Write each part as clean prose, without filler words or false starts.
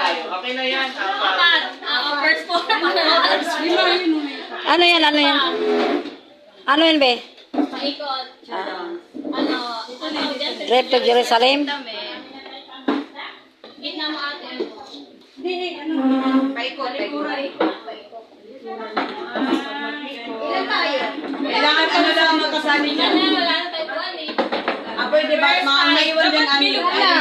Okay na yan. First floor. Ano yan? Ano yan? Ano yan, be? Paikot. Ano? Trip to Jerusalem? Gitna mo ate. Paikot. Ilan tayo? Kailangan ka na lang magkasali Wala niya. na, wala na tayo buwan eh. Pwede ba? Mga naiwan din ang bilog na.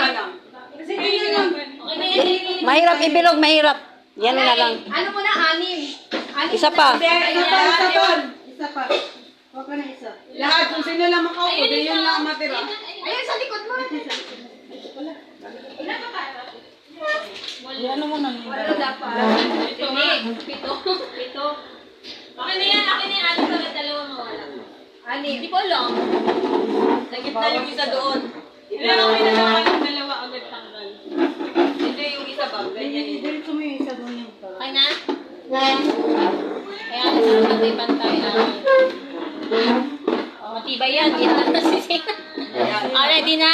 Okay na yan. Mahirap ibilog, mahirap. Yan na lang. Ano mo na, anim. Isa pa. Isa pa. Huwag ka na isa. Lahat, kung sino lang makaupo, di yun lang matira. Ayun, sa likod mo. Ano mo nang Wala dapat. Pito. Okay na yan, akin na yan. Anim ka dalawa mawala. Anim. Hindi ko alam. Nagkita yung isa doon. Pero okay na naman yung dalawa agad tanggal. Hindi yung isa ba? Ganyan yun. Dito mo yung isa doon yung Okay na? Kaya kasi pantay-pantay na. Matibay yan. Yan lang nasising. Ready na?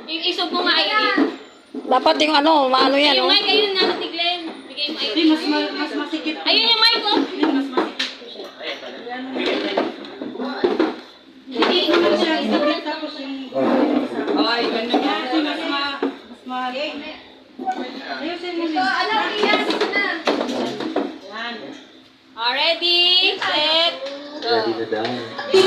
Yung isog mo nga ay Dapat yung ano, maano yan, yung oh. mic, ayun nga natiglen. Bigay mo ay mas masikip. ayun yung mic ko. Mas masikip ko siya. Hindi. Tapos yung ay, ganun yan. Kasi mas ayusin mo Ito, alam, iyan. Ito na. yan. Ready, set, go. Ready to die.